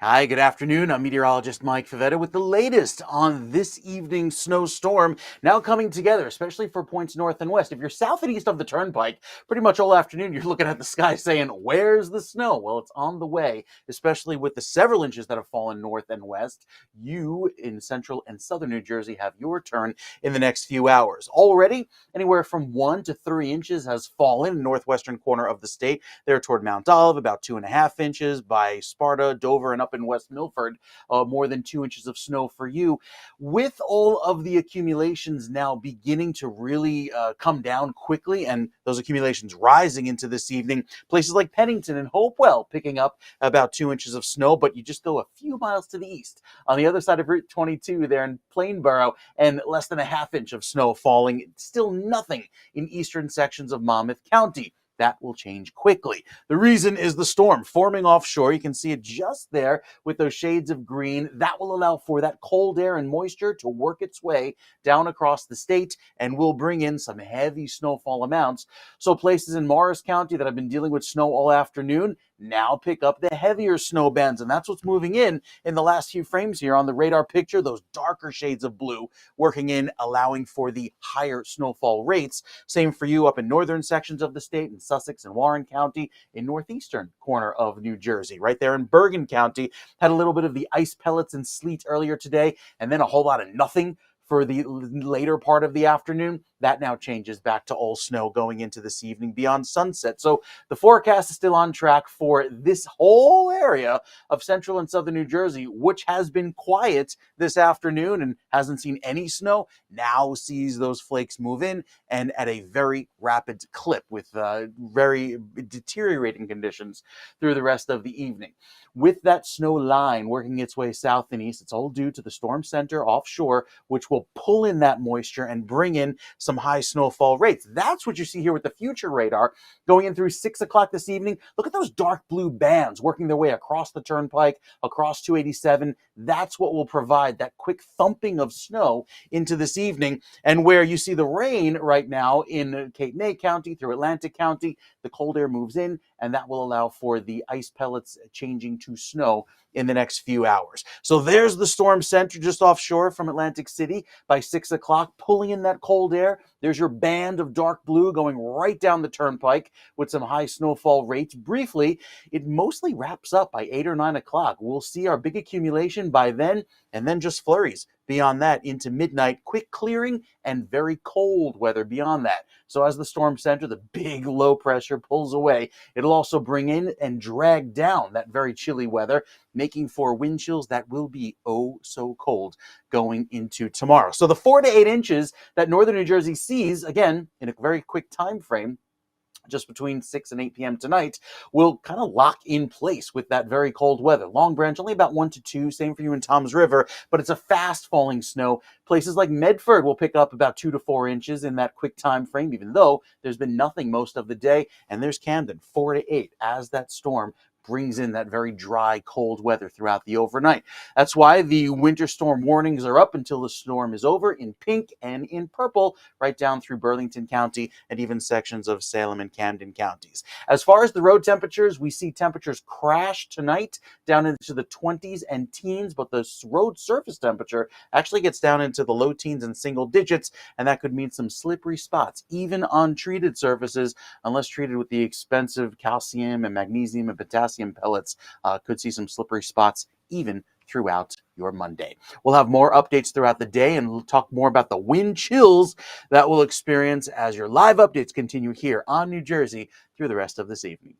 Hi, good afternoon. I'm meteorologist Mike Favetta with the latest on this evening's snowstorm now coming together, especially for points north and west. If you're south and east of the turnpike, pretty much all afternoon you're looking at the sky saying, where's the snow? Well, it's on the way, especially with the several inches that have fallen north and west. You in central and southern New Jersey have your turn in the next few hours. Already, anywhere from 1 to 3 inches has fallen in the northwestern corner of the state. There toward Mount Olive, about 2.5 inches by Sparta, Dover, and up in West Milford, more than 2 inches of snow for you. With all of the accumulations now beginning to really come down quickly, and those accumulations rising into this evening, places like Pennington and Hopewell picking up about 2 inches of snow, but you just go a few miles to the east. On the other side of Route 22 there in Plainborough, and less than a half inch of snow falling. Still nothing in eastern sections of Monmouth County. That will change quickly. The reason is the storm forming offshore. You can see it just there with those shades of green. That will allow for that cold air and moisture to work its way down across the state and will bring in some heavy snowfall amounts. So places in Morris County that have been dealing with snow all afternoon now pick up the heavier snow bands, and that's what's moving in the last few frames here on the radar picture. Those darker shades of blue working in, allowing for the higher snowfall rates. Same for you up in northern sections of the state, in Sussex and Warren County, in northeastern corner of New Jersey. Right there in Bergen County, had a little bit of the ice pellets and sleet earlier today, and then a whole lot of nothing for the later part of the afternoon. That now changes back to all snow going into this evening beyond sunset. So the forecast is still on track for this whole area of central and southern New Jersey, which has been quiet this afternoon and hasn't seen any snow, now sees those flakes move in, and at a very rapid clip with very deteriorating conditions through the rest of the evening. With that snow line working its way south and east, it's all due to the storm center offshore, which will pull in that moisture and bring in some high snowfall rates. That's what you see here with the future radar going in through 6 o'clock this evening. Look at those dark blue bands working their way across the turnpike, across 287. That's what will provide that quick thumping of snow into this evening. And where you see the rain right now in Cape May County through Atlantic County, the cold air moves in, and that will allow for the ice pellets changing to snow in the next few hours. So there's the storm center just offshore from Atlantic City by 6 o'clock, pulling in that cold air. There's your band of dark blue going right down the turnpike with some high snowfall rates. Briefly, it mostly wraps up by 8 or 9 o'clock. We'll see our big accumulation by then, and then just flurries beyond that into midnight, quick clearing and very cold weather beyond that. So as the storm center, the big low pressure pulls away, it'll also bring in and drag down that very chilly weather, making for wind chills that will be oh so cold going into tomorrow. So the 4 to 8 inches that northern New Jersey sees, again, in a very quick time frame, just between 6 and 8 p.m. tonight, will kind of lock in place with that very cold weather. Long Branch, only about 1 to 2. Same for you in Toms River, but it's a fast falling snow. Places like Medford will pick up about 2 to 4 inches in that quick time frame, even though there's been nothing most of the day. And there's Camden, 4 to 8, as that storm brings in that very dry, cold weather throughout the overnight. That's why the winter storm warnings are up until the storm is over in pink and in purple, right down through Burlington County and even sections of Salem and Camden counties. As far as the road temperatures, we see temperatures crash tonight down into the 20s and teens, but the road surface temperature actually gets down into the low teens and single digits, and that could mean some slippery spots, even on treated surfaces, unless treated with the expensive calcium and magnesium and potassium pellets. Could see some slippery spots even throughout your Monday. We'll have more updates throughout the day, and we'll talk more about the wind chills that we'll experience as your live updates continue here on New Jersey through the rest of this evening.